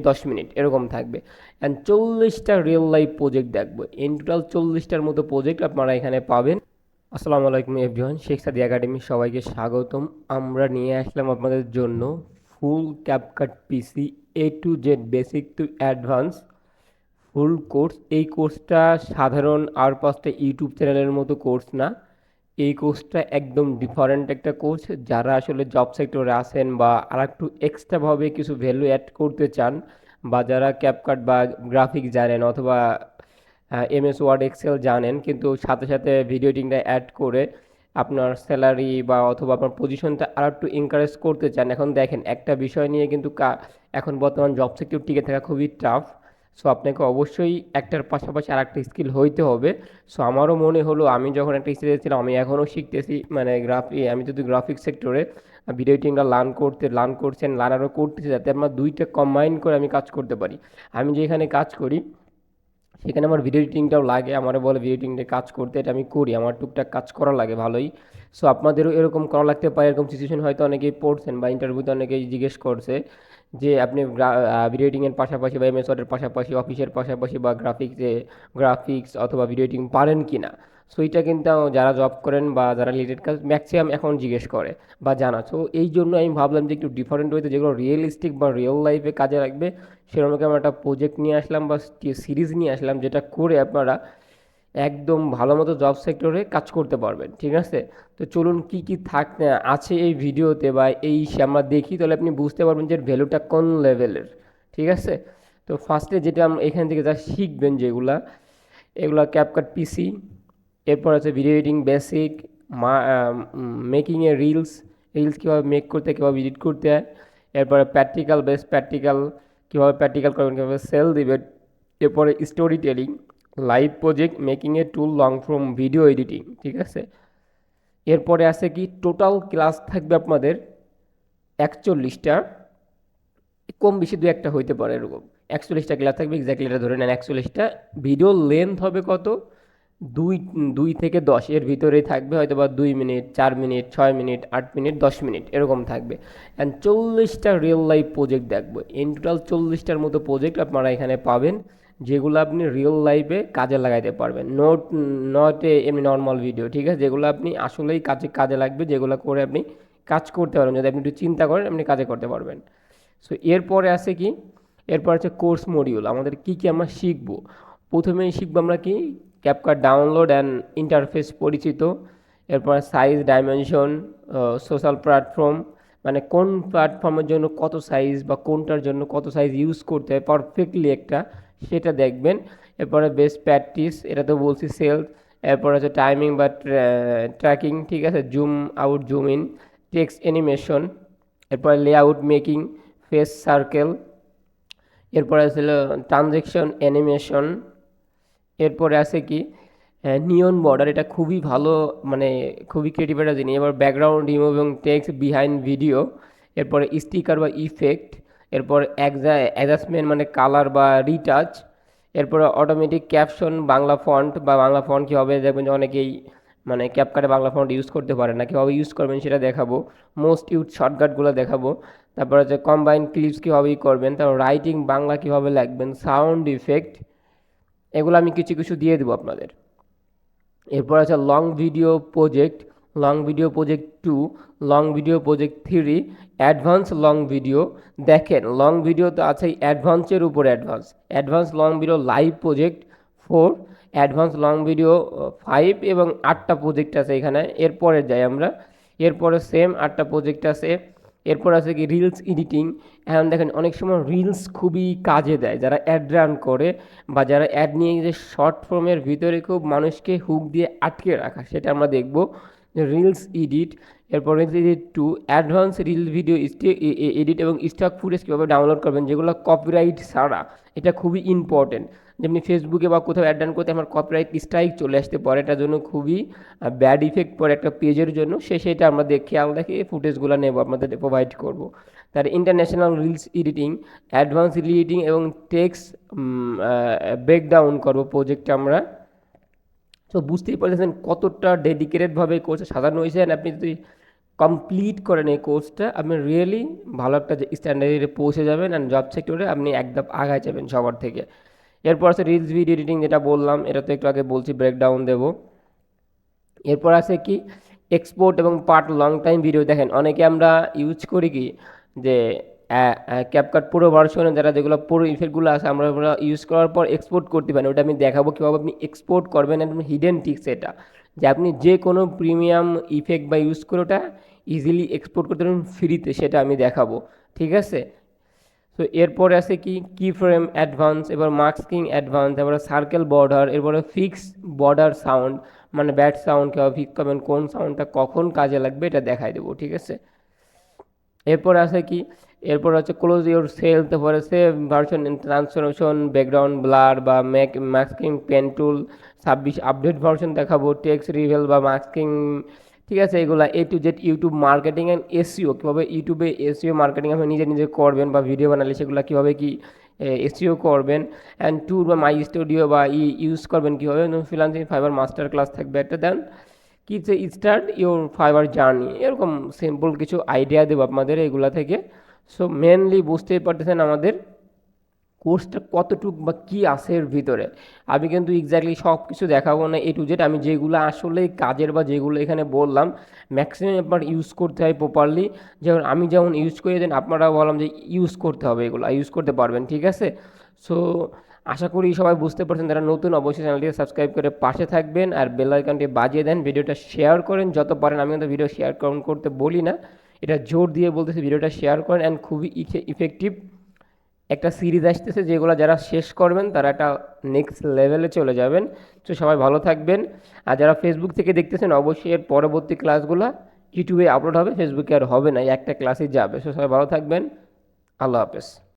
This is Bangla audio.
10 মিনিট এরকম থাকবে। অ্যান্ড 40টা রিয়েল লাইফ প্রজেক্ট দেখবো। ইন টোটাল 40টার মতো প্রজেক্ট আপনারা এখানে পাবেন। আসসালামু আলাইকুম এভরিওয়ান, শেখ সাদি একাডেমি সবাইকে স্বাগতম। আমরা নিয়ে আসলাম আপনাদের জন্য full CapCut PC A to Z basic to advance full course. এই কোর্সটা সাধারণ আর 5টা ইউটিউব চ্যানেলের মতো কোর্স না। এই কোর্সটা একদম ডিফারেন্ট একটা কোর্স। যারা আসলে জব সেক্টরে আছেন বা আর একটু এক্সট্রাভাবে কিছু ভ্যালু অ্যাড করতে চান, বা যারা ক্যাপকাট বা গ্রাফিক্স জানেন অথবা MS ওয়ার্ড এক্সেল জানেন, কিন্তু সাথে সাথে ভিডিও এডিটিংটা অ্যাড করে আপনার স্যালারি বা অথবা আপনার পজিশনটা আর একটু এনকারেজ করতে চান। এখন দেখেন, একটা বিষয় নিয়ে কিন্তু এখন বর্তমান জব সেক্টর টিকে থাকা খুবই টাফ। সো আপনাকে অবশ্যই একটার পাশাপাশি আর একটা স্কিল হইতে হবে। সো আমারও মনে হলো, আমি যখন একটা স্টেজে ছিলাম, আমি এখনও শিখতেছি, মানে আমি যদি গ্রাফিক সেক্টরে ভিডিও এডিটিংটা লার্ন করছেন, লার্নারও করতেছি, যাতে আমার দুইটা কম্বাইন করে আমি কাজ করতে পারি। আমি যেখানে কাজ করি সেখানে আমার ভিডিও এডিটিংটাও লাগে, আমারও বলে ভিডিও এডিটিংটা কাজ করতে, এটা আমি করি, আমার টুকটাক কাজ করা লাগে ভালোই। সো আপনাদেরও এরকম করা লাগতে পারে। এরকম সিচুয়েশন হয়তো অনেকেই পড়ছেন বা ইন্টারভিউতে অনেকেই জিজ্ঞেস করছে যে আপনি ভিডিও এডিটিংয়ের পাশাপাশি বা MS ওয়ার্ডের পাশাপাশি, অফিসের পাশাপাশি বা গ্রাফিক্স অথবা ভিডিও এডিটিং পারেন কি না। সো এটা কিন্তু যারা জব করেন বা যারা রিলেটেড কাজ ম্যাক্সিমাম এখন জিজ্ঞেস করে বা জানা। সো এই জন্য আমি ভাবলাম যে একটু ডিফারেন্ট ওয়েতে যেগুলো রিয়েলিস্টিক বা রিয়েল লাইফে কাজে লাগবে সেরকম আমরা একটা প্রজেক্ট নিয়ে আসলাম বা সিরিজ নিয়ে আসলাম, যেটা করে আপনারা একদম ভালো মতো জব সেক্টরে কাজ করতে পারবেন। ঠিক আছে, তো চলুন কি কি আছে এই ভিডিওতে বা আমরা দেখি, তাহলে আপনি বুঝতে পারবেন যে ভ্যালুটা কোন লেভেলের। ঠিক আছে, তো ফার্স্টে যেটা আমরা এখান থেকে যা শিখবেন, এগুলা ক্যাপকাট পিসি, এরপর আছে ভিডিও এডিটিং বেসিক, মেকিংয়ে রিলস কীভাবে মেক করতে হয়, কীভাবে এডিট করতে হয়। এরপরে প্র্যাকটিক্যাল কীভাবে প্র্যাকটিক্যাল করবেন, কীভাবে সেল দিবেন। এরপরে story telling, live project, making a tool, long form video editing. ঠিক আছে, এরপরে আছে কি, টোটাল ক্লাস থাকবে আপনাদের 41টা, কম বেশি দু একটা হইতে পারে এরকম। 41টা ক্লাস থাকবে, এক্স্যাক্টলি এটা ধরে নেন 41টা। ভিডিও লেন্থ হবে কত, দুই 2 থেকে 10 এর ভিতরেই থাকবে, হয়তো বা 2 minute, 4 minute, 6 minute, 8 minute, 10 minute এরকম থাকবে। অ্যান্ড 40টা রিয়েল লাইফ প্রজেক্ট দেখবো। ইন টোটাল 40টার মতো প্রজেক্ট আপনারা এখানে পাবেন, যেগুলো আপনি রিয়েল লাইফে কাজে লাগাইতে পারবেন। নট এমনি নর্মাল ভিডিও। ঠিক আছে, যেগুলো আপনি আসলেই কাজে লাগবে, যেগুলো করে আপনি কাজ করতে পারবেন, যদি আপনি একটু চিন্তা করেন আপনি কাজে করতে পারবেন। সো এরপরে আছে কি, এরপর আছে কোর্স মডিউল। আমাদের কি কি আমরা শিখবো, প্রথমেই শিখবো আমরা কি, ক্যাপকাট ডাউনলোড অ্যান্ড ইন্টারফেস পরিচিত। এরপর সাইজ ডাইমেনশন, সোশ্যাল প্ল্যাটফর্ম, মানে কোন প্ল্যাটফর্মের জন্য কত সাইজ বা কোনটার জন্য কত সাইজ ইউজ করতে হয় পারফেক্টলি একটা, সেটা দেখবেন। এরপরে বেস্ট প্র্যাকটিস, এটা তো বলছি সেলস। এরপর আছে টাইমিং বা ট্র্যাকিং। ঠিক আছে, zoom out, zoom in, text animation. এরপরে লেআউট মেকিং, ফেস সার্কেল। এরপরে আছে ট্রানজেকশন অ্যানিমেশন। এরপরে আছে কি, নিয়ন বর্ডার, এটা খুবই ভালো, মানে খুবই ক্রিয়েটিভ একটা জিনিস। এবার ব্যাকগ্রাউন্ড রিমুভ এবং টেক্সট বিহাইন্ড ভিডিও। এরপরে স্টিকার বা ইফেক্ট। এরপর অ্যাডজাস্টমেন্ট মানে কালার বা রিটাচ। এরপরে অটোমেটিক ক্যাপশন, বাংলা ফন্ট বা বাংলা ফন্ট কীভাবে, দেখবেন যে অনেকেই মানে ক্যাপকাটে বাংলা ফন্ট ইউজ করতে পারে না, কীভাবে ইউজ করবেন সেটা দেখাবো। মোস্ট ইউজ শর্টকাটগুলো দেখাবো। তারপর হচ্ছে কম্বাইন ক্লিপস কীভাবেই করবেন, তারপর রাইটিং বাংলা কীভাবে লিখবেন, সাউন্ড ইফেক্ট, এগুলো আমি কিছু কিছু দিয়ে দেবো আপনাদের। এরপর আছে long video project 2, long video project 3, advance long video. দেখেন, লং ভিডিও তো আছেই, অ্যাডভান্সের উপর advance long video live project 4, advance long video 5, এবং 8টা প্রজেক্ট আছে এখানে। এরপরে যাই আমরা, এরপরে সেম 8টা প্রজেক্ট আছে। এরপর আছে কি রিলস এডিটিং। এখন দেখেন, অনেক সময় রিলস খুবই কাজে দেয় যারা অ্যাড রান করে বা যারা অ্যাড নিয়ে যে শর্ট ফর্মের ভিতরে খুব মানুষকে হুক দিয়ে আটকে রাখা, সেটা আমরা দেখব। রিলস এডিট, এরপর reels edit 2, advance reel video edit এবং স্টক ফুটেজ কীভাবে ডাউনলোড করবেন যেগুলো কপিরাইট ছাড়া, এটা খুবই ইম্পর্টেন্ট। যেমনি ফেসবুকে বা কোথাও অ্যাড রান করতে আমার কপিরাইট স্ট্রাইক চলে আসতে পারে, এটার জন্য খুবই ব্যাড ইফেক্ট পড়ে একটা পেজের জন্য, সেটা আমরা খেয়াল রেখে ফুটেজগুলো নেব, আপনাদের প্রোভাইড করব। তার international reels editing, advance reel editing এবং টেক্সট ব্রেকডাউন করবো প্রজেক্টটা আমরা। তো বুঝতেই পারছেন কতটা ডেডিকেটেডভাবে কোর্সে সাজানো হয়েছে। আপনি যদি কমপ্লিট করেন এই কোর্সটা, আপনি রিয়েলি ভালো একটা স্ট্যান্ডার্ডে পৌঁছে যাবেন অ্যান্ড জব সেক্টরে আপনি একদম আগায় যাবেন সবার থেকে। এরপর আছে রিলস ভিডিও এডিটিং, যেটা বললাম, এটা তো একটু আগে বলছি, ব্রেকডাউন দেবো। এরপর আছে কি এক্সপোর্ট এবং পার্ট লং টাইম ভিডিও। দেখেন অনেকে আমরা ইউজ করি কি যে ক্যাপকাট পুরো ভার্সনে যারা যেগুলো পুরো ইফেক্টগুলো আছে আমরা ইউজ করার পর এক্সপোর্ট করতে পারেন। ওটা আমি দেখাবো কীভাবে আপনি এক্সপোর্ট করবেন, একদম হিডেন টিক্স এটা, যে আপনি যে কোনো প্রিমিয়াম ইফেক্ট বা ইউজ করে ওটা ইজিলি এক্সপোর্ট করতে পারবেন ফ্রিতে, সেটা আমি দেখাবো। ঠিক আছে, তো এরপরে আছে কি কি ফ্রেম অ্যাডভান্স, এবার মাস্কিং অ্যাডভান্স, এবারে সার্কেল বর্ডার, এরপরে ফিক্স বর্ডার সাউন্ড, মানে ব্যাড সাউন্ড কীভাবে ফিক্স করবেন, কোন সাউন্ডটা কখন কাজে লাগবে এটা দেখাই দেবো। ঠিক আছে, এরপর আছে কি, এরপর হচ্ছে ক্লোজ ইউর সেল, তারপরে save version transformation, background blur বা masking pen tool, 26 update version দেখাবো, টেক্সট রিভেল বা মাস্কিং। ঠিক আছে, এগুলা A to Z YouTube marketing and SEO, কীভাবে ইউটিউবে এসইও মার্কেটিং আপনি নিজে নিজে করবেন বা ভিডিও বানালে সেগুলো কীভাবে কি এসইও করবেন, অ্যান্ড ট্যুর বা মাই স্টুডিও বা ইউজ করবেন কীভাবে, ফ্রিল্যান্সিং ফাইবার মাস্টার ক্লাস থাকবে একটা। দেন কি যে স্টার্ট ইউর ফাইবার জার্নি, এরকম সিম্পল কিছু আইডিয়া দেবো আপনাদের এগুলা থেকে। সো মেনলি বুঝতেই পারতেছেন আমাদের কোর্সটা কতটুক বা কী আছে এর ভিতরে। আমি কিন্তু এক্স্যাক্টলি সব কিছু দেখাবো না A to Z, আমি যেগুলো আসলে কাজের বা যেগুলো এখানে বললাম ম্যাক্সিমাম আপনার ইউজ করতে হয় প্রপারলি, যেমন আমি যেমন ইউজ করে দেন আপনারাও বললাম যে ইউজ করতে হবে, এগুলো ইউজ করতে পারবেন। ঠিক আছে, সো আশা করি সবাই বুঝতে পারছেন। যারা নতুন অবশ্যই চ্যানেলটিকে সাবস্ক্রাইব করে পাশে থাকবেন আর বেল আইকনটি বাজিয়ে দেন, ভিডিওটা শেয়ার করেন যত পারেন। আমি কিন্তু ভিডিও শেয়ার করতে বলি না, এটা জোর দিয়ে বলতেছি, ভিডিওটা শেয়ার করেন। অ্যান্ড খুবই ইফেক্টিভ একটা সিরিজ আসতেছে যেগুলো যারা শেষ করবেন তারা একটা নেক্সট লেভেলে চলে যাবেন। তো সবাই ভালো থাকবেন। আর যারা ফেসবুক থেকে দেখতেছেন অবশ্যই এর পরবর্তী ক্লাসগুলো ইউটিউবে আপলোড হবে, ফেসবুকে আর হবে না, এই একটা ক্লাসই যাবে। সো সবাই ভালো থাকবেন, আল্লাহ হাফেজ।